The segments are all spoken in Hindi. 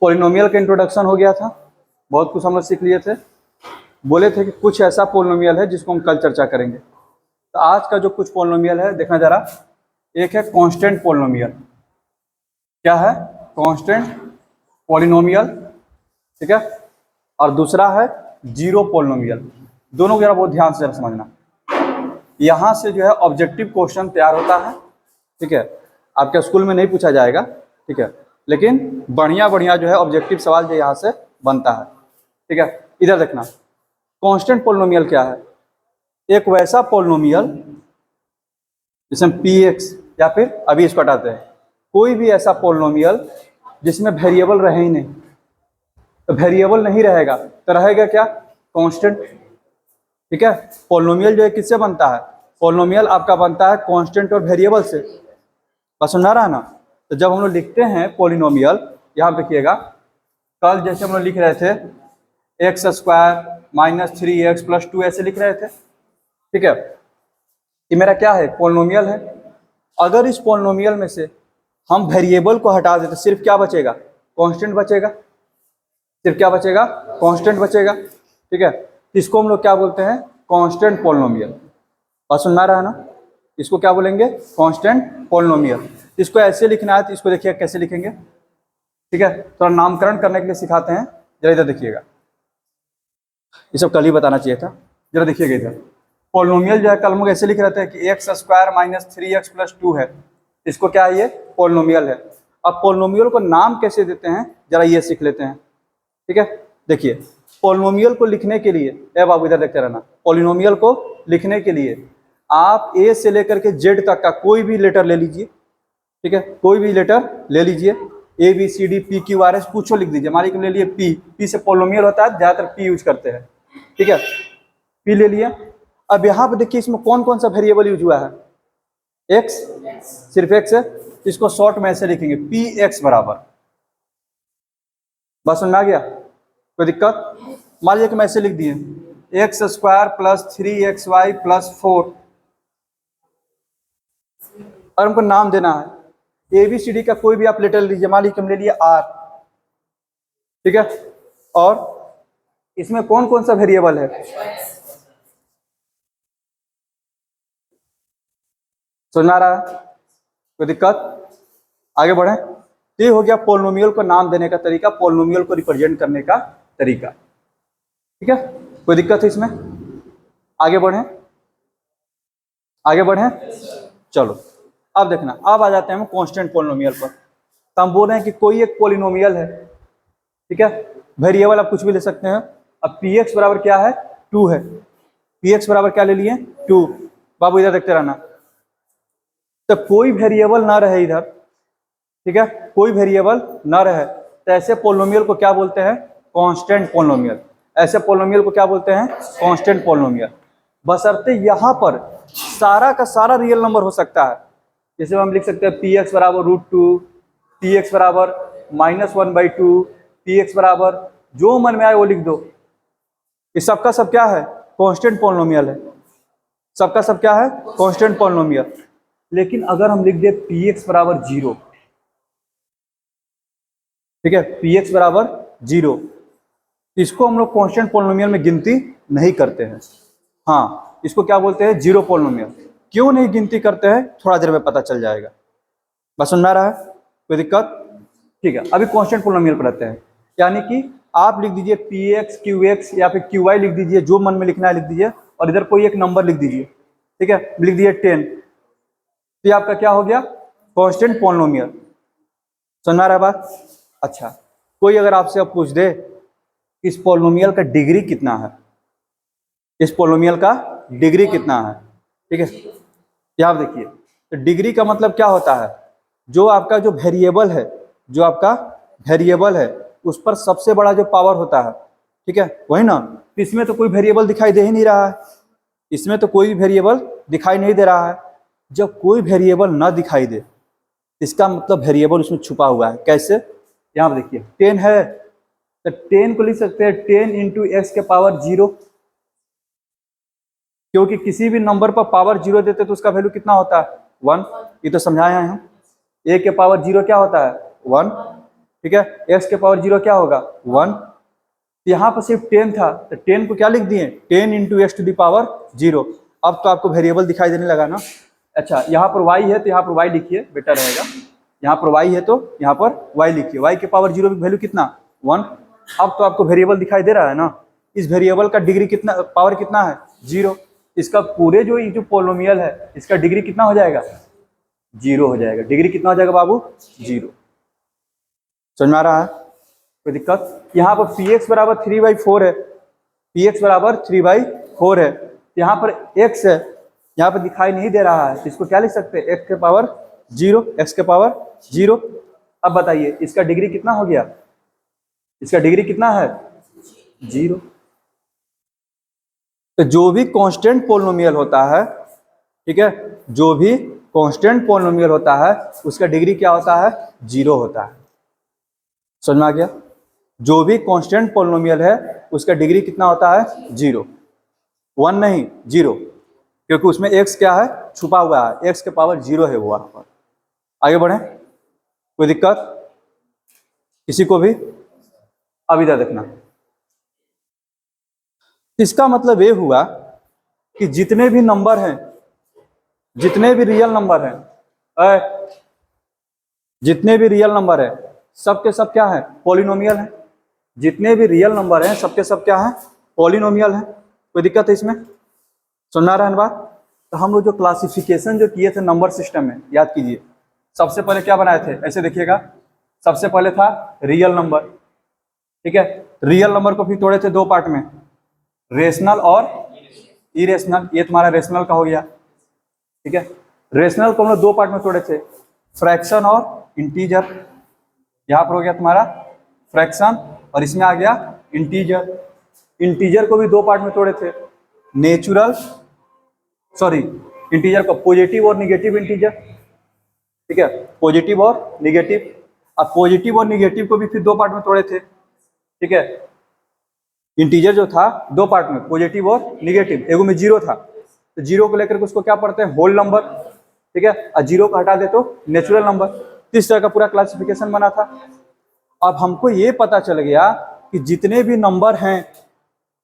पॉलिनोमियल का इंट्रोडक्शन हो गया था, बहुत कुछ हम लोग सीख लिए थे। बोले थे कि कुछ ऐसा पॉलिनोमियल है जिसको हम कल चर्चा करेंगे। तो आज का जो कुछ पॉलिनोमियल है देखना जरा। एक है कांस्टेंट पॉलिनोमियल। क्या है? कांस्टेंट पॉलिनोमियल, ठीक है। और दूसरा है जीरो पॉलिनोमियल। दोनों को जरा बहुत ध्यान से समझना। यहाँ से जो है ऑब्जेक्टिव क्वेश्चन तैयार होता है, ठीक है। आपके स्कूल में नहीं पूछा जाएगा, ठीक है, लेकिन बढ़िया बढ़िया जो है ऑब्जेक्टिव सवाल जो यहाँ से बनता है, ठीक है। इधर देखना, कांस्टेंट पॉलिनोमियल क्या है? एक वैसा पॉलिनोमियल जिसमें पी एक्स, या फिर अभी इसको हटाते हैं, कोई भी ऐसा पॉलिनोमियल जिसमें वेरिएबल रहे ही नहीं। तो वेरिएबल नहीं रहेगा तो रहेगा क्या? कांस्टेंट, ठीक है। पॉलिनोमियल जो है किससे बनता है? पॉलिनोमियल आपका बनता है कांस्टेंट और वेरिएबल से। बस सुना रहा ना? तो जब हम लोग लिखते हैं पॉलिनोमियल, यहाँ पे देखिएगा, कल जैसे हम लोग लिख रहे थे x square minus 3x plus 2 ऐसे लिख रहे थे, ठीक है। ये मेरा क्या है? पॉलिनोमियल है। अगर इस पॉलिनोमियल में से हम वेरिएबल को हटा दें तो सिर्फ क्या बचेगा? कांस्टेंट बचेगा। सिर्फ क्या बचेगा? कांस्टेंट बचेगा, ठीक है। इसको हम लोग क्या बोलते हैं? Constant polynomial. बात सुन रहा है ना? इसको क्या बोलेंगे? Constant polynomial. इसको ऐसे लिखना है तो इसको देखिए कैसे लिखेंगे, ठीक है। थोड़ा नामकरण करने के लिए सिखाते हैं, जरा इधर देखिएगा। ये सब कल ही बताना चाहिए था, जरा देखिएगा इधर। पॉलिनोमियल जो है कल हम लोग ऐसे लिख रहे थे कि x square minus 3x plus 2 है। इसको क्या है? ये पॉलिनोमियल है। अब पॉलिनोमियल को नाम कैसे देते हैं जरा ये सीख लेते हैं, ठीक है। देखिए, पॉलिनोमियल को लिखने के लिए, ए बाबू इधर देखते रहना, पॉलिनोमियल को लिखने के लिए आप ए से लेकर के जेड तक का कोई भी लेटर ले लीजिए, ठीक है। कोई भी लेटर ले लीजिए, A B C D P Q R S कुछ लिख दीजिए। मान लीजिए ले लिए पी, पी से पॉलिनोमियल होता है, ज्यादातर पी यूज करते हैं, ठीक है। पी ले लिया। अब यहाँ पे देखिए इसमें कौन कौन सा वेरिएबल यूज हुआ है? एक्स, सिर्फ एक्स है। इसको शॉर्ट में ऐसे लिखेंगे पी एक्स बराबर। बस समझ में आ गया? कोई दिक्कत? मान लीजिए कि मैं ऐसे लिख दिए x square plus 3xy plus 4, और हमको नाम देना है ए बी सी डी का कोई भी आप लेटर लीजिए। मान लीजिए हम ले लिए आर, ठीक है। और इसमें कौन कौन सा वेरिएबल है? समझ में आ रहा है? कोई दिक्कत? आगे बढ़े। ये हो गया पॉलिनोमियल को नाम देने का तरीका, पॉलिनोमियल को रिप्रेजेंट करने का तरीका, ठीक है। कोई दिक्कत है इसमें? आगे बढ़े, आगे बढ़े। चलो अब देखना, अब आ जाते हैं हम कांस्टेंट पॉलिनोमियल पर। तो हम बोल रहे हैं कि कोई एक पॉलिनोमियल है, ठीक है। वेरिएबल आप कुछ भी ले सकते हैं। अब पी एक्स बराबर क्या है? 2 है। पी एक्स बराबर क्या ले लिए? 2। बाबू इधर देखते रहना। तो कोई वेरिएबल ना रहे इधर, ठीक है, कोई वेरिएबल ना रहे तो ऐसे पॉलिनोमियल को क्या बोलते हैं? Constant polynomial. ऐसे पॉलिनोमियल को क्या बोलते हैं? Constant polynomial. बशर्ते यहाँ पर सारा का सारा रियल नंबर हो सकता है। जैसे हम लिख सकते हैं पी एक्स बराबर √2, पी एक्स बराबर -1/2, पी एक्स बराबर जो मन में आए वो लिख दो। इस सबका सब क्या है? कांस्टेंट पॉलिनोमियल है। सबका सब क्या है? Constant polynomial. लेकिन अगर हम लिख दे पी एक्स बराबर 0, ठीक है, पी एक्स बराबर 0, इसको हम लोग कांस्टेंट पॉलिनोमियल में गिनती नहीं करते हैं। हाँ, इसको क्या बोलते हैं? Zero polynomial. क्यों नहीं गिनती करते हैं थोड़ा देर में पता चल जाएगा। बस सुन रहा है? कोई दिक्कत? ठीक है, अभी कांस्टेंट पॉलिनोमियल पर रहते हैं। यानी कि आप लिख दीजिए पी एक्स क्यू एक्स या फिर क्यू वाई लिख दीजिए, जो मन में लिखना है लिख दीजिए, और इधर कोई एक नंबर लिख दीजिए, ठीक है, लिख दिए 10। तो ये आपका क्या हो गया? Constant polynomial. सुन रहा है बात? अच्छा, कोई अगर आपसे अब पूछ दे इस पॉलिनोमियल का डिग्री कितना है, इस पॉलिनोमियल का डिग्री कितना है, ठीक है, यहाँ देखिए। तो डिग्री का मतलब क्या होता है? जो आपका जो वेरिएबल है, जो आपका वेरिएबल है उस पर सबसे बड़ा जो पावर होता है, ठीक है, वही ना। इसमें तो कोई वेरिएबल दिखाई दे ही नहीं रहा है, इसमें तो कोई भी वेरिएबल दिखाई नहीं दे रहा है। जब कोई वेरिएबल ना दिखाई दे इसका मतलब वेरिएबल उसमें छुपा हुआ है। कैसे? यहाँ पर देखिए 10 है तो 10 को लिख सकते हैं 10 × x के पावर 0, क्योंकि किसी भी नंबर पर पावर 0 देते तो उसका वैल्यू कितना होता है? 1। ये तो समझाए हैं हम। a के पावर 0 क्या होता है? 1। ठीक है, एक्स के पावर 0 क्या होगा 1। यहाँ पर सिर्फ 10 था तो 10 को क्या लिख दिए 10 into x to the power 0। अब तो आपको वेरिएबल दिखाई देने लगा ना। अच्छा, यहाँ पर y है तो यहाँ पर y लिखिए, बेटर रहेगा। यहाँ पर y है तो यहाँ पर y लिखिए, y के पावर 0 की वैल्यू कितना 1। अब तो आपको वेरिएबल दिखाई दे रहा है ना। इस वेरिएबल का डिग्री कितना, पावर कितना है 0। इसका पूरे जो पोलिनोमियल है इसका डिग्री कितना हो जाएगा 0 हो जाएगा। डिग्री कितना हो जाएगा बाबू 0। समझ में आ रहा है, कोई दिक्कत। यहाँ पर px बराबर 3/4 है, px बराबर 3/4 है। यहाँ पर x है, यहाँ पर दिखाई नहीं दे रहा है, इसको क्या लिख सकते हैं x के पावर 0, x के पावर 0। अब बताइए इसका डिग्री कितना हो गया, इसका डिग्री कितना है 0। तो जो भी कांस्टेंट पोलिनोमियल होता है, ठीक है, जो भी कांस्टेंट पोलिनोमियल होता है उसका डिग्री क्या होता है 0 होता है। समझ में आ गया। जो भी कांस्टेंट पोलिनोमियल है उसका डिग्री कितना होता है 0, 1 नहीं 0, क्योंकि उसमें x क्या है छुपा हुआ है, x के पावर 0 है वो वहां पर। आगे बढ़े, कोई दिक्कत किसी को भी। अब इधर देखना, इसका मतलब ये हुआ कि जितने भी नंबर हैं, जितने भी रियल नंबर हैं, जितने भी रियल नंबर है सबके सब क्या है पॉलिनोमियल है। जितने भी रियल नंबर हैं सबके सब क्या है पॉलिनोमियल है। कोई दिक्कत है इसमें, सुनना रहा है बात। तो हम लोग जो क्लासिफिकेशन जो किए थे नंबर सिस्टम में, याद कीजिए सबसे पहले क्या बनाए थे, ऐसे देखिएगा। सबसे पहले था रियल नंबर, ठीक है। रियल नंबर को फिर तोड़े थे दो पार्ट में, रेशनल और इरेशनल। ये तुम्हारा रेशनल का हो गया, ठीक है। रेशनल को हम लोग दो पार्ट में तोड़े थे, फ्रैक्शन और इंटीजर। यहाँ पर हो गया तुम्हारा फ्रैक्शन और इसमें आ गया इंटीजर। इंटीजर को भी दो पार्ट में तोड़े थे, नेचुरल, सॉरी इंटीजर को पॉजिटिव और निगेटिव इंटीजर, ठीक है, पॉजिटिव और निगेटिव। अब पॉजिटिव और निगेटिव को भी फिर दो पार्ट में तोड़े थे, ठीक है। इंटीजर जो था दो पार्ट में, पॉजिटिव और निगेटिव। एगो में जीरो था तो जीरो को लेकर के उसको क्या पढ़ते हैं होल नंबर, ठीक है। और जीरो को हटा दे तो नेचुरल नंबर। इस तरह का पूरा क्लासिफिकेशन बना था। अब हमको ये पता चल गया कि जितने भी नंबर हैं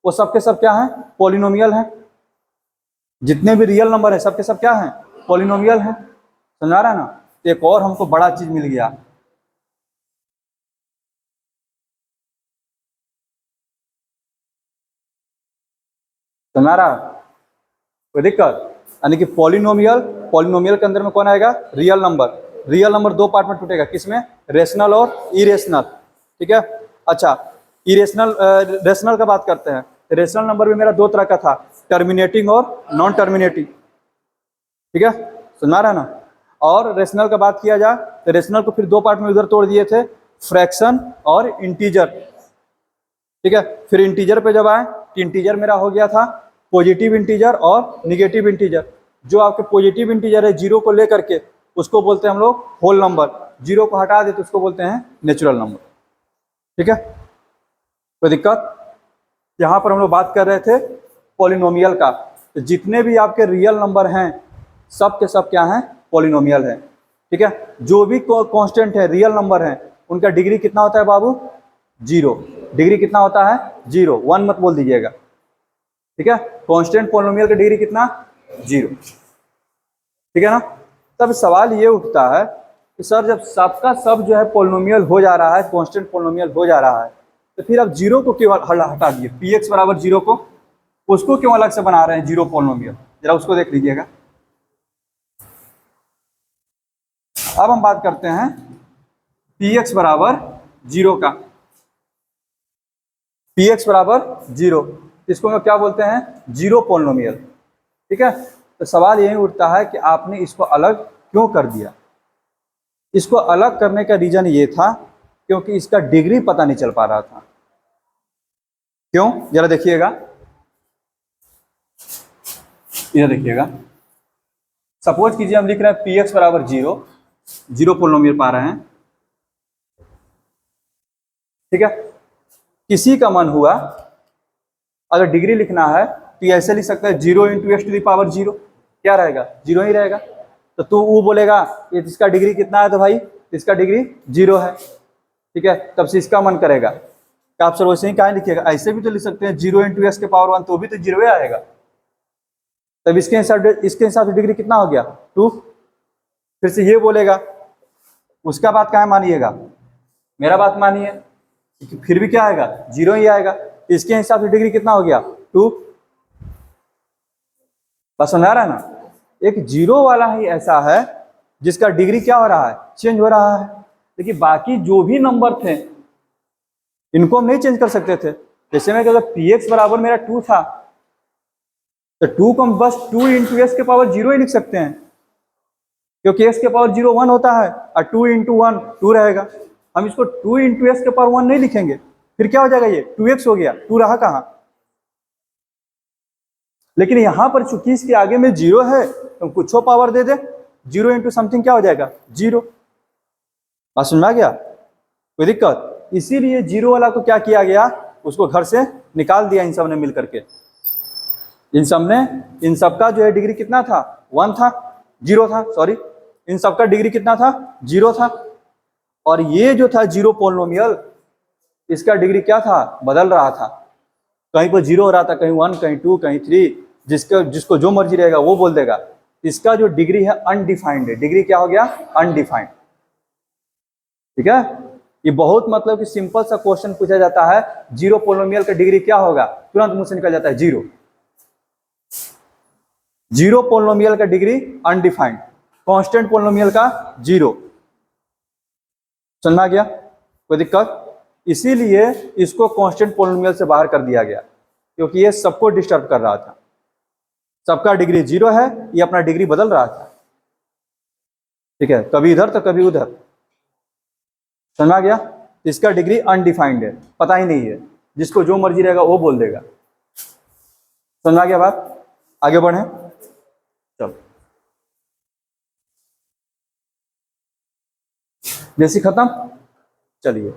वो सबके सब क्या हैं पॉलिनोमियल हैं। जितने भी रियल नंबर है सबके सब क्या हैं पॉलिनोमियल हैं। समझा रहा है ना। एक और हमको बड़ा चीज मिल गया, समझा रहा, कोई दिक्कत। यानी कि पॉलिनोमियल, पॉलिनोमियल के अंदर में कौन आएगा रियल नंबर। रियल नंबर दो पार्ट में टूटेगा, किसमें रेशनल और इरेशनल, ठीक है। अच्छा इरेशनल, रेशनल का बात करते हैं। रेशनल नंबर भी मेरा दो तरह का था, टर्मिनेटिंग और नॉन टर्मिनेटिंग, ठीक है, सुना रहा ना। और रेशनल का बात किया जाए तो रेशनल को फिर दो पार्ट में उधर तोड़ दिए थे, फ्रैक्शन और इंटीजर, ठीक है। फिर इंटीजर पे जब आए तो इंटीजर मेरा हो गया था पॉजिटिव इंटीजर और निगेटिव इंटीजर। जो आपके पॉजिटिव इंटीजर है जीरो को लेकर के उसको बोलते हैं हम लोग होल नंबर, जीरो को हटा दे तो उसको बोलते हैं नेचुरल नंबर, ठीक है। कोई दिक्कत। यहाँ पर हम लोग बात कर रहे थे पॉलिनोमियल का। तो जितने भी आपके रियल नंबर हैं सब के सब क्या हैं पॉलिनोमियल है, ठीक है। जो भी कांस्टेंट है रियल नंबर हैं उनका डिग्री कितना होता है बाबू 0। डिग्री कितना होता है 0, 1 मत बोल दीजिएगा, ठीक है। कांस्टेंट पॉलिनोमियल का डिग्री कितना 0, ठीक है ना। तब सवाल ये उठता है कि सर जब सबका सब जो है पॉलिनोमियल हो जा रहा है, कांस्टेंट पॉलिनोमियल हो जा रहा है, तो फिर आप जीरो को क्यों हटा दिए, px बराबर 0 को, उसको क्यों अलग से बना रहे हैं जीरो पॉलिनोमियल, जरा उसको देख लीजिएगा। अब हम बात करते हैं px बराबर 0 का। px बराबर 0, इसको हम क्या बोलते हैं जीरो पॉलिनोमियल, ठीक है। तो सवाल यही उठता है कि आपने इसको अलग क्यों कर दिया। इसको अलग करने का रीजन ये था क्योंकि इसका डिग्री पता नहीं चल पा रहा था। क्यों, जरा देखिएगा, इधर देखिएगा। सपोज कीजिए हम लिख रहे हैं px बराबर 0, जीरो पॉलिनोमियल पा रहे हैं, ठीक है। किसी का मन हुआ अगर डिग्री लिखना है तो ऐसे लिख सकता है 0 into x to the power 0, क्या रहेगा 0 ही रहेगा। तो तू वो बोलेगा ये इसका डिग्री कितना है, तो भाई इसका डिग्री 0 है, ठीक है, तब से इसका मन करेगा कि आप सर वैसे ही कहाँ लिखिएगा, ऐसे भी तो लिख सकते हैं 0 × x⁻1 तो भी तो 0 ही आएगा। तब इसके हिसाब से डिग्री कितना हो गया 2। फिर से ये बोलेगा, उसका बात कहाँ मानिएगा, मेरा बात मानिए, फिर भी क्या आएगा 0 ही आएगा। इसके हिसाब से डिग्री कितना हो गया 2। बस समझ आ रहा है ना। एक 0 वाला ही ऐसा है जिसका डिग्री क्या हो रहा है, चेंज हो रहा है। देखिए बाकी जो भी नंबर थे इनको हम नहीं चेंज कर सकते थे। जैसे मैं अगर px बराबर मेरा 2 था तो 2 को हम बस 2 × x⁻0 ही लिख सकते हैं, क्योंकि x⁻0 1 होता है और 2 × 1 2 रहेगा। हम इसको 2 × x⁻1 नहीं लिखेंगे, फिर क्या हो जाएगा, ये 2x हो गया, 2 रहा कहाँ। लेकिन यहां पर चूंकि इसके आगे में 0 है तो हम कुछ पावर दे दे, 0 × समथिंग क्या हो जाएगा 0। बात समझ में आ गया, कोई दिक्कत। इसीलिए 0 वाला को क्या किया गया, उसको घर से निकाल दिया इन सब ने मिल करके। इन सब का जो है डिग्री कितना था 1 था, 0 था, सॉरी, इन सब का डिग्री कितना था 0 था। और ये जो था 0 पॉलिनोमियल, इसका डिग्री क्या था, बदल रहा था, कहीं पर 0 हो रहा था, कहीं 1, कहीं 2, कहीं 3, जिसको जो मर्जी रहेगा वो बोल देगा। इसका जो डिग्री है अनडिफाइंड है, डिग्री क्या हो गया अनडिफाइंड। ठीक है, ये बहुत मतलब कि सिंपल सा क्वेश्चन पूछा जाता है, 0 पॉलिनोमियल का डिग्री क्या होगा, तुरंत मुंह से निकल जाता है 0। 0 पॉलिनोमियल का डिग्री अनडिफाइंड, कांस्टेंट पॉलिनोमियल का 0। समझ आ गया, कोई दिक्कत। इसीलिए इसको कांस्टेंट पॉलिनोमियल से बाहर कर दिया गया, क्योंकि ये सबको डिस्टर्ब कर रहा था। सबका डिग्री 0 है, ये अपना डिग्री बदल रहा था। ठीक है, कभी इधर तो कभी उधर। समझ आ गया, इसका डिग्री अनडिफाइंड है, पता ही नहीं है, जिसको जो मर्जी रहेगा वो बोल देगा। समझ आ गया बात, आगे बढ़े चलो। बेसिक खत्म, चलिए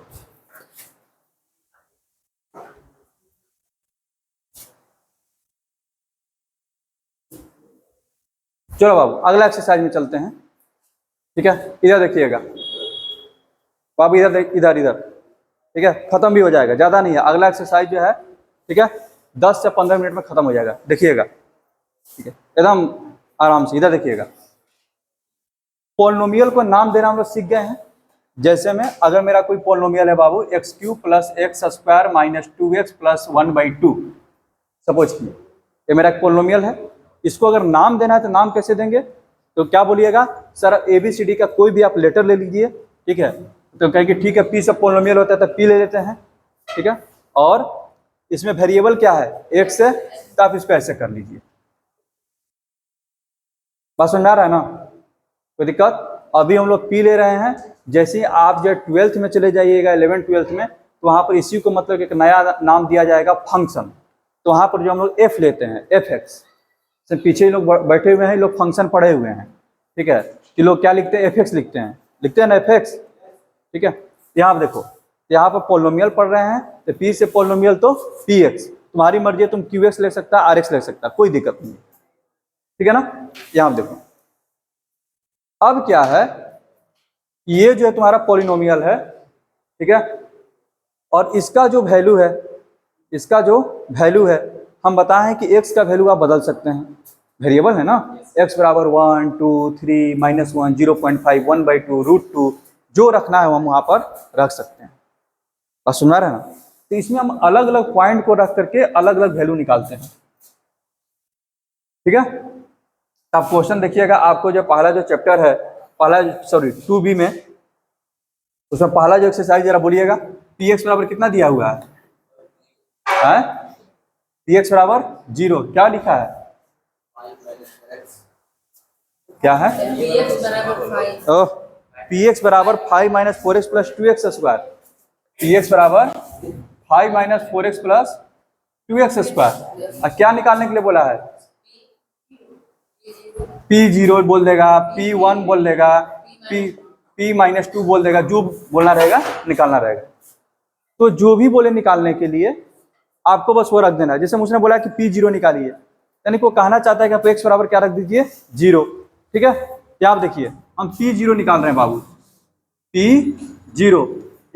चलो बाबू अगला एक्सरसाइज में चलते हैं। ठीक है, इधर देखिएगा बाबू, इधर इधर इधर। ठीक है, खत्म भी हो जाएगा, ज्यादा नहीं है। अगला एक्सरसाइज जो है, ठीक है, 10 से 15 मिनट में खत्म हो जाएगा, देखिएगा। ठीक है, एकदम आराम से, इधर देखिएगा। पॉलिनोमियल को नाम देना हम लोग सीख गए हैं। जैसे में अगर मेरा कोई पॉलिनोमियल है बाबू x³ + x² - 2x + 1/2, सपोज किए ये मेरा एक पॉलिनोमियल है। इसको अगर नाम देना है तो नाम कैसे देंगे, तो क्या बोलिएगा, सर ABCD का कोई भी आप लेटर ले लीजिए। ठीक है, तो कहेंगे ठीक है, P सब पॉलिनोमियल होता है तो P ले लेते हैं। ठीक है, और इसमें वेरिएबल क्या है x है, तो आप इसको ऐसे कर लीजिए। बात समझ आ रहा है ना, कोई दिक्कत। अभी हम लोग P ले रहे हैं, जैसे ही आप जो 12th में चले जाइएगा, 11th 12th में, तो वहाँ पर इसी को मतलब एक नया नाम दिया जाएगा फंक्शन। तो वहाँ पर जो हम लोग f लेते हैं, fx से पीछे लोग बैठे हुए हैं, लोग फंक्शन पढ़े हुए हैं। ठीक है, कि लोग क्या लिखते हैं, fx लिखते हैं ना fx। ठीक है, यहाँ पर देखो, यहाँ पर पॉलिनोमियल पढ़ रहे हैं, तो P से पॉलिनोमियल तो px, तुम्हारी मर्जी है, तुम qx ले सकता है, rx ले सकता है, कोई दिक्कत नहीं। ठीक है ना, यहाँ देखो। अब क्या है, ये जो है तुम्हारा पॉलिनोमियल है। ठीक है, और इसका जो वैल्यू है, हम बताएं कि x का वैल्यू आप बदल सकते हैं, वेरिएबल है ना, x बराबर 1, 2, 3, -1, 0.5, 1/2, √2, जो रखना है हम वहां पर रख सकते हैं। बस सुना रहे ना, तो इसमें हम अलग अलग पॉइंट को रख करके अलग अलग वैल्यू निकालते हैं। ठीक है, अब क्वेश्चन देखिएगा, आपको जो पहला जो चैप्टर है, 2B में, उसमें पहला जो एक्सरसाइज जरा बोलिएगा, px बराबर कितना दिया हुआ है, px बराबर 0, क्या लिखा है, क्या है, px बराबर 5 - 4x + 2x²। px बराबर 5 - 4x + 2x²। और क्या निकालने के लिए बोला है, P0 बोल देगा, P1 बोल देगा, P-2 बोल देगा, जो बोलना रहेगा निकालना रहेगा। तो जो भी बोले निकालने के लिए आपको बस वो रख देना है। जैसे उसने बोला कि P0 निकालिए, यानी को कहना चाहता है कि आप x बराबर क्या रख दीजिए 0। ठीक है, क्या आप देखिए, हम P0 निकाल रहे हैं बाबू, P0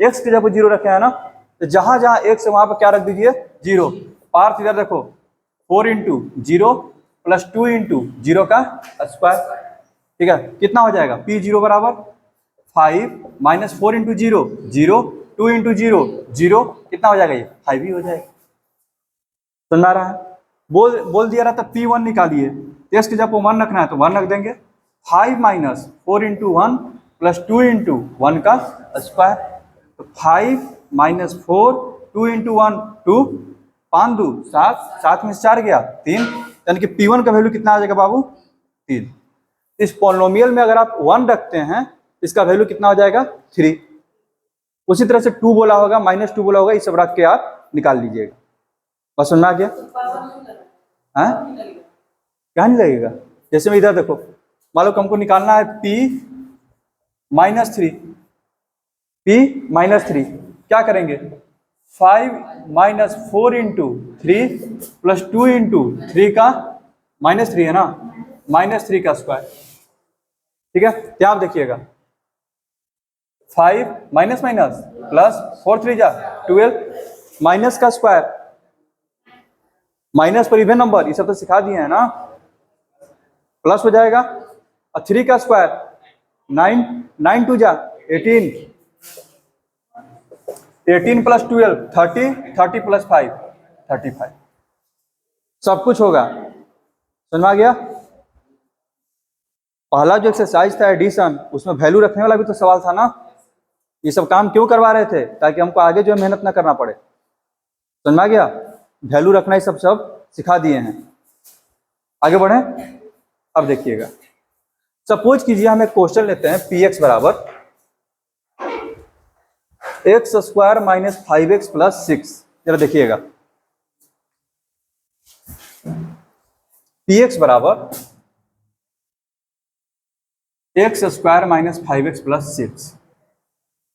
एक्स की जब जीरो रखे हैं ना, तो जहां जहां एक्स है वहां पर क्या रख दीजिए, जीरो। पार्थ इधर देखो, 4 into zero plus 2 into zero का स्क्वायर, ठीक है, कितना हो जाएगा, पी जीरो बराबर 5 minus 4 into zero zero, 2 into zero zero, कितना हो जाएगा, ये 5 ही हो जाएगा। समझ में आ रहा है? बोल दिया रहा था P1 निकालिए, टेस्ट जब 1 रखना है तो 1 रख देंगे। 5 minus 4 into one plus 2 into one का स्क्वायर, तो 5 माइनस 4 2 इंटू वन 2, 5 2 7, 7 में से 4 गया 3, यानी कि P1 का वैल्यू कितना आ जाएगा बाबू, 3। इस पॉलिनोमियल में अगर आप 1 रखते हैं, इसका वैल्यू कितना हो जाएगा, 3। उसी तरह से 2 बोला होगा, माइनस 2 बोला होगा, ये सब रख के आप निकाल लीजिएगा। बस सुनना गया, हाँ क्या नहीं लगेगा। जैसे मैं इधर देखो, मान लो हमको निकालना है P माइनस 3, P माइनस 3, क्या करेंगे, 5 माइनस 4 इंटू 3 प्लस 2 इंटू 3 का माइनस 3 है ना, माइनस 3 का स्क्वायर, ठीक है। क्या आप देखिएगा, 5 माइनस माइनस प्लस 4 3 जा 12, माइनस का स्क्वायर, माइनस पर इवन नंबर, ये सब तो सिखा दिए हैं ना, प्लस हो जाएगा, और 3 का स्क्वायर 9, 9 2 जा 18, 18 प्लस 12 30, 30 प्लस 5 35, सब कुछ होगा। समझ में आ गया? पहला जो एक्सरसाइज था एडिशन, उसमें वैल्यू रखने वाला भी तो सवाल था ना। ये सब काम क्यों करवा रहे थे, ताकि हमको आगे जो है मेहनत ना करना पड़े। समझ में आ गया? वैल्यू रखना ये सब सिखा दिए हैं। आगे बढ़े, अब देखिएगा, सपोज कीजिए हम एक क्वेश्चन लेते हैं, पी एक्स बराबर x square minus 5x plus 6। जरा देखिएगा, पी एक्स बराबर x square minus 5x plus 6,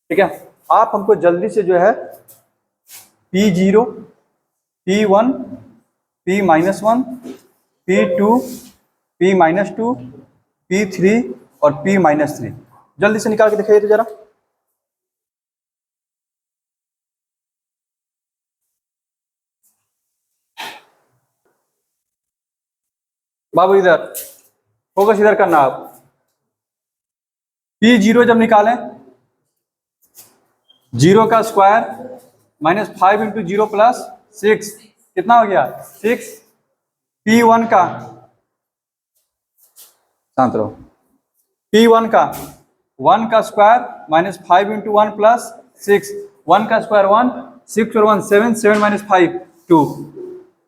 ठीक है। आप हमको जल्दी से जो है P0, P1, P minus 1, P2, P minus 2, P3 और P माइनस 3 जल्दी से निकाल के दिखाइए तो जरा। बाबू इधर फोकस, इधर करना आप। P0 जब निकालें, 0 का स्क्वायर माइनस 5 इंटू 0 प्लस 6, कितना हो गया, 6। P1 का, शांत रहो, P1 का 1 का स्क्वायर माइनस 5 इंटू 1 प्लस 6, 1 का स्क्वायर 1, 6 और 1 7, 7 माइनस 5 2।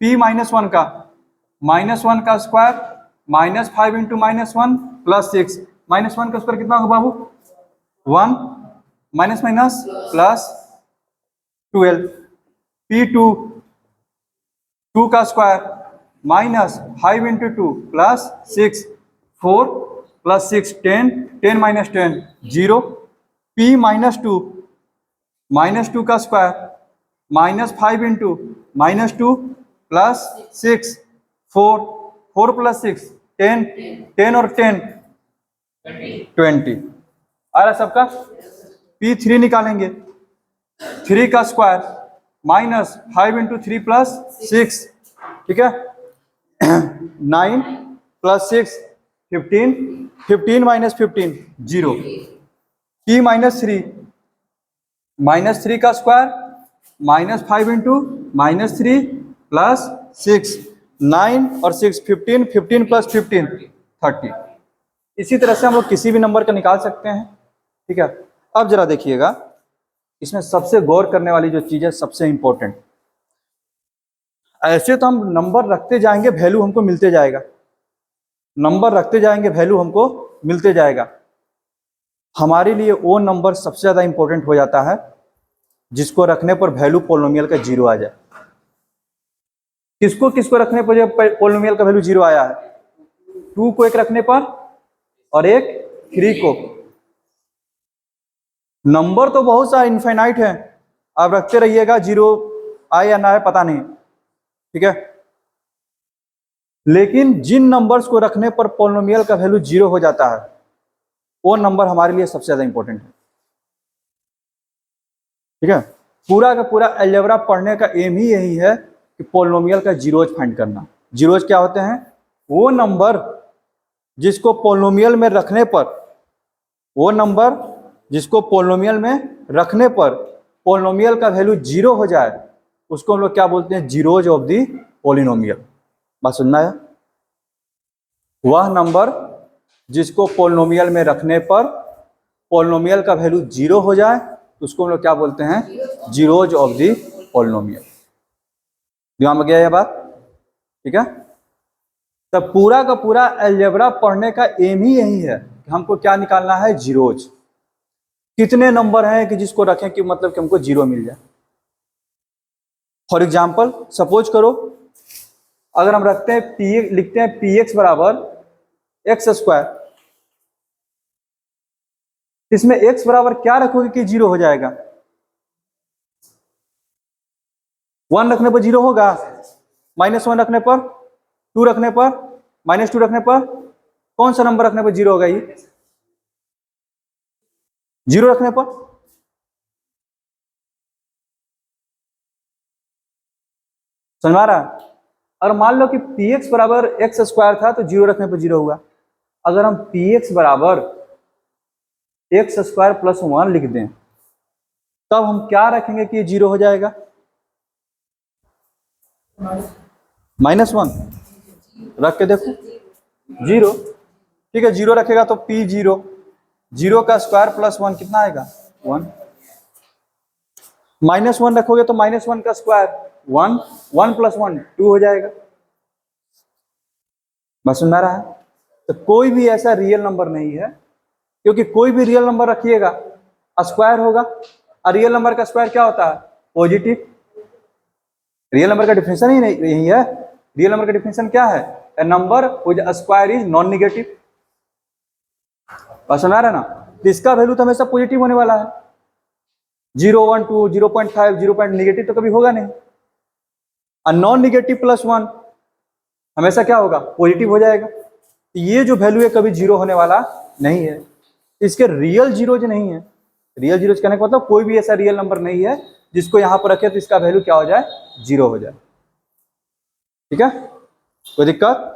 P माइनस 1 का माइनस 1 का square minus 5 into minus 1 plus 6, minus 1 का स्क्वायर कितना होगा बाबू, 1 माइनस माइनस प्लस 12। P2 2 का square minus 5 into 2 plus 6, 4 plus 6 10, 10 minus 10 0। P minus 2, minus 2 का square minus 5 into minus 2 plus 6, 4, 4 plus 6 10, 10 और 10 20। आ रहा सबका? P3 निकालेंगे, 3 का स्क्वायर माइनस 5 इंटू 3 प्लस 6, ठीक है, 9 plus 6 15, 15 minus 15 0। P minus 3, minus 3 का square minus 5 into minus 3 plus 6, 9 और 6 15, 15 प्लस 15 30। इसी तरह से हम लोग किसी भी नंबर का निकाल सकते हैं, ठीक है। अब जरा देखिएगा, इसमें सबसे गौर करने वाली जो चीज है, सबसे इंपॉर्टेंट, ऐसे तो हम नंबर रखते जाएंगे, वैल्यू हमको मिलते जाएगा, नंबर रखते जाएंगे, वैल्यू हमको मिलते जाएगा। हमारे लिए वो नंबर सबसे ज्यादा इंपॉर्टेंट हो जाता है जिसको रखने पर वैल्यू पोलिनोमियल का 0 आ जाए। किसको किसको रखने पर पोलिनोमियल का वैल्यू 0 आया है, 2 को एक रखने पर और एक 3 को। नंबर तो बहुत सारे इनफाइनाइट है, आप रखते रहिएगा, 0 आए या ना आए पता नहीं, ठीक है। लेकिन जिन नंबर्स को रखने पर पोलिनोमियल का वैल्यू 0 हो जाता है, वो नंबर हमारे लिए सबसे ज्यादा इंपॉर्टेंट है। ठीक है। पूरा का पूरा अलजेब्रा पढ़ने का एम ही यही है कि पॉलिनोमियल का जीरोज फाइंड करना। जीरोज क्या होते हैं? वो नंबर जिसको पॉलिनोमियल में रखने पर, वो नंबर जिसको पॉलिनोमियल में रखने पर पॉलिनोमियल का वैल्यू जीरो हो जाए, उसको हम लोग क्या बोलते हैं? Zeros of the polynomial. बात सुनना है? वह नंबर जिसको पॉलिनोमियल में रखने पर पॉलिनोमियल का वैल्यू जीरो हो जाए, उसको हम लोग क्या बोलते हैं? Zeros of the polynomial. दिमाग में गया ये बात? ठीक है। तब पूरा का पूरा अलजेब्रा पढ़ने का एम ही यही है कि हमको क्या निकालना है? जीरोज। कितने नंबर हैं कि जिसको रखें कि मतलब कि हमको जीरो मिल जाए। फॉर एग्जाम्पल सपोज करो, अगर हम रखते हैं पी, लिखते हैं पी एक्स बराबर एक्स स्क्वायर, इसमें एक्स बराबर क्या रखोगे कि जीरो हो जाएगा? 1 रखने पर जीरो होगा, -1 रखने पर, 2 रखने पर, -2 रखने पर, कौन सा नंबर रखने पर जीरो होगा? ये 0 रखने पर। समझ आ रहा है? अगर मान लो कि पी एक्स बराबर एक्स स्क्वायर था तो 0 रखने पर जीरो हुआ। अगर हम पी एक्स बराबर एक्स स्क्वायर प्लस 1 लिख दें, तब हम क्या रखेंगे कि ये जीरो हो जाएगा? -1 रख के देखो, जीरो। ठीक है, 0 रखेगा तो पी जीरो, 0 का स्क्वायर प्लस 1 कितना आएगा? 1। -1 रखोगे तो -1 का स्क्वायर 1, 1 + 1 2 हो जाएगा। बस सुन रहा है? तो कोई भी ऐसा रियल नंबर नहीं है, क्योंकि कोई भी रियल नंबर रखिएगा स्क्वायर होगा, और रियल नंबर का स्क्वायर क्या होता है? पॉजिटिव। रियल नंबर का डिफिनेशन ही नहीं यही है। रियल नंबर का डिफिनेशन क्या है? A number with square is non negative. बस सुना रहा है ना? तो इसका वैल्यू तो हमेशा पॉजिटिव होने वाला है। 0, 1, 2, 0.5, 0 नेगेटिव तो कभी होगा नहीं। और नॉन नेगेटिव +1 हमेशा क्या होगा? पॉजिटिव हो जाएगा। तो ये जो वैल्यू है कभी जीरो होने वाला नहीं है। इसके रियल जीरोज नहीं है। रियल जीरोज कहने का मतलब कोई भी ऐसा रियल नंबर नहीं है जिसको यहां पर रखे तो इसका वैल्यू क्या हो जाए? जीरो हो जाए। ठीक है, कोई दिक्कत?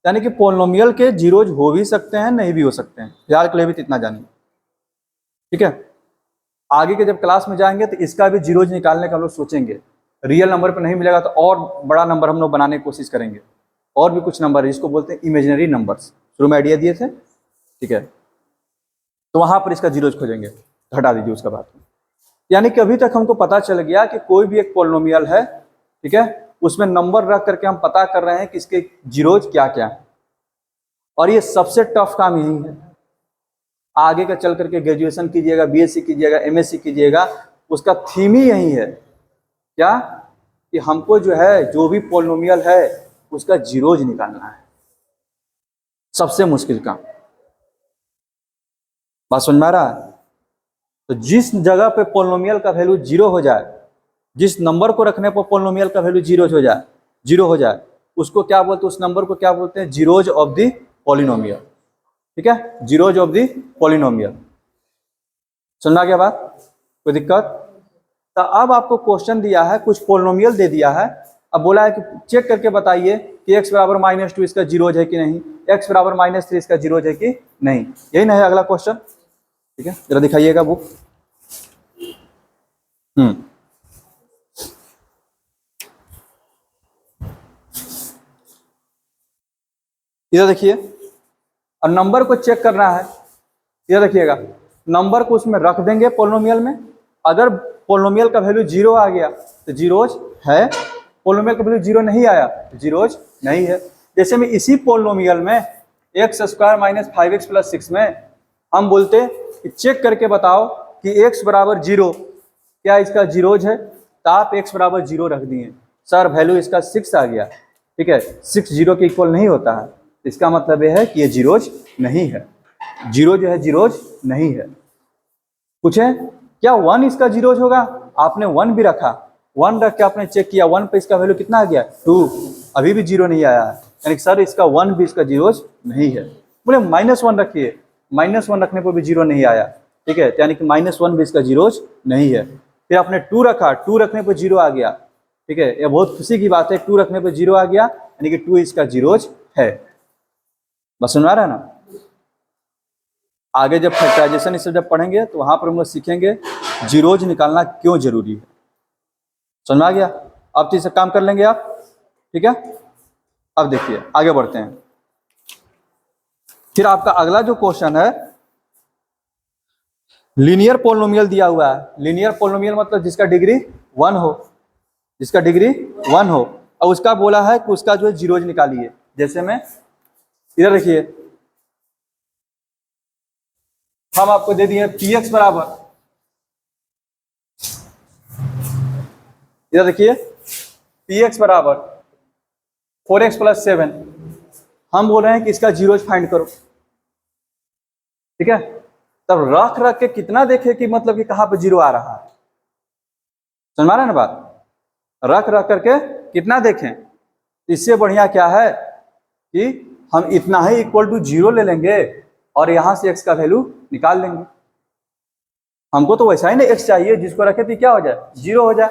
यानी कि पॉलिनोमियल के जीरोज हो भी सकते हैं, नहीं भी हो सकते हैं। फिलहाल के लिए भी इतना जानिए। ठीक है, आगे के जब क्लास में जाएंगे तो इसका भी जीरोज निकालने का हम लोग सोचेंगे। रियल नंबर पर नहीं मिलेगा तो और बड़ा नंबर हम लोग बनाने की कोशिश करेंगे। और भी कुछ नंबर है जिसको बोलते हैं इमेजिनरी नंबर्स, शुरू में आइडिया दिए थे। ठीक है, तो वहां पर इसका जीरोज खोजेंगे, हटा दीजिए उसका बात। यानी कि अभी तक हमको पता चल गया कि कोई भी एक पॉलिनोमियल है, ठीक है, उसमें नंबर रख करके हम पता कर रहे हैं कि इसके जीरोज क्या क्या है। और ये सबसे टफ काम यही है। आगे का चल करके ग्रेजुएशन कीजिएगा, बीएससी कीजिएगा, एमएससी कीजिएगा, उसका थीम ही यही है क्या? कि हमको जो है जो भी पॉलिनोमियल है उसका जीरोज निकालना है। सबसे मुश्किल काम। बात समझ में आ रहा है? तो जिस जगह पे पॉलिनोमियल का वैल्यू जीरो हो जाए, जिस नंबर को रखने पर पॉलिनोमियल का वैल्यू जीरो हो जाए, उसको क्या बोलते हैं? उस नंबर को क्या बोलते हैं? Zeros of the polynomial. ठीक है, जीरोज ऑफ द पॉलिनोमियल। सुनना क्या बात? कोई दिक्कत? तो अब आपको क्वेश्चन दिया है, कुछ पॉलिनोमियल दे दिया है, अब बोला है कि चेक करके बताइए कि x बराबर -2 इसका जीरोज है कि नहीं, x बराबर -3 इसका जीरोज है कि नहीं। यही ना है अगला क्वेश्चन। ठीक है, जरा दिखाइएगा बुक। इधर देखिए, और नंबर को चेक करना है। इधर देखिएगा, नंबर को उसमें रख देंगे पॉलिनोमियल में। अगर पॉलिनोमियल का वैल्यू जीरो आ गया तो जीरोज है, पॉलिनोमियल का वैल्यू जीरो नहीं आया तो जीरोज नहीं है। जैसे में इसी पॉलिनोमियल में x² - 5x + 6 में हम बोलते कि चेक करके बताओ कि x बराबर 0 क्या इसका जीरोज है, तो आप x बराबर 0 रख दिए। सर वैल्यू इसका 6 आ गया। ठीक है, 6 0 के इक्वल नहीं होता है, इसका मतलब यह है कि ये जीरोज नहीं है। जीरो जो है जीरोज नहीं है। पूछे क्या 1 इसका जीरोज होगा? आपने 1 भी रखा, 1 रख के आपने चेक किया, 1 पे इसका वैल्यू कितना आ गया? 2, अभी भी जीरो नहीं आया है। यानी सर इसका 1 भी इसका जीरोज नहीं है। बोले -1 रखिए, -1 रखने पर भी जीरो नहीं आया। ठीक है, यानी कि -1 भी इसका जीरोज नहीं है। फिर आपने 2 रखा, 2 रखने पर 0 आ गया, ठीक है, ये बहुत खुशी की बात है, 2 रखने पर 0 आ गया, यानी कि 2 इसका जीरोज है। बस सुन आ रहा है ना। आगे जब फैक्टराइजेशन इसे जब पढ़ेंगे तो वहां पर हम लोग सीखेंगे जीरोज निकालना क्यों जरूरी है। समझ में आ गया। अब तो इसे काम कर लेंगे आप, ठीक है। अब देखिए आगे बढ़ते हैं। फिर आपका अगला जो क्वेश्चन है, लीनियर पोलिनोमियल दिया हुआ है। लीनियर पोलिनोमियल मतलब जिसका डिग्री 1 हो, जिसका डिग्री 1 हो, और उसका बोला है कि उसका जो है जीरोज निकालिए। जैसे में इधर देखिए, हम आपको दे दिए px बराबर, इधर देखिए px बराबर 4x + 7, हम बोल रहे हैं कि इसका जीरोज फाइंड करो, ठीक है। तब रख रख के कितना देखे कि मतलब कि कहां पे जीरो आ रहा है, समझ में आ रहा है ना बात। रख रख करके कितना देखें, इससे बढ़िया क्या है कि हम इतना ही = 0 ले लेंगे और यहां से x का वैल्यू निकाल लेंगे। हमको तो वैसा ही ना x चाहिए जिसको रखे तो क्या हो जाए, 0 हो जाए।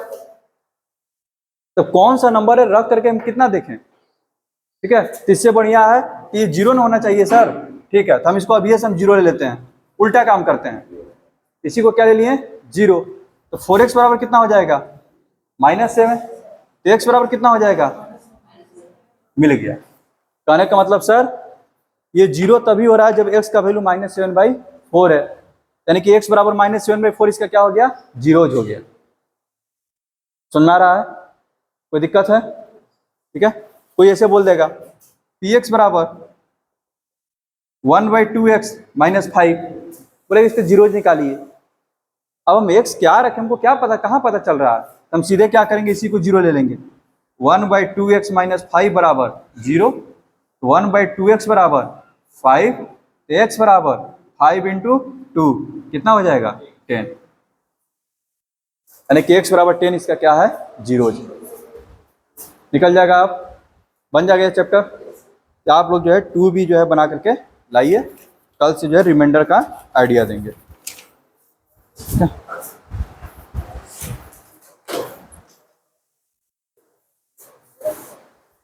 तो कौन सा नंबर है रख करके हम कितना देखें, ठीक है। तो इससे बढ़िया है कि 0 ना होना चाहिए सर, ठीक है। तो हम इसको अभी से हम 0 ले लेते हैं, उल्टा काम करते हैं। इसी को क्या ले लिए 0, तो 4x बराबर कितना हो जाएगा -7, तो x बराबर कितना हो जाएगा, मिल गया। कहने का मतलब सर ये 0 तभी हो रहा है जब x का वैल्यू -7/4 है, यानी कि x बराबर -7/4 इसका क्या हो गया, जीरोज हो गया। सुन आ रहा है, कोई दिक्कत है, ठीक है। कोई ऐसे बोल देगा px बराबर 1/2x - 5, बोले इसके जीरोज निकालिए। अब हम x क्या रखें, हमको क्या पता, कहाँ पता चल रहा है। हम सीधे क्या करेंगे, इसी को 0 ले लेंगे। 1/2x - 5 बराबर 0, 1/2x बराबर 5, तो x बराबर 5 × 2 कितना हो जाएगा 10, यानी कि x बराबर 10 इसका क्या है, जीरोज। निकल जाएगा, आप बन जाएगा ये चैप्टर। तो आप लोग जो है 2b जो है बना करके लाइए, कल से जो है रिमाइंडर का आइडिया देंगे।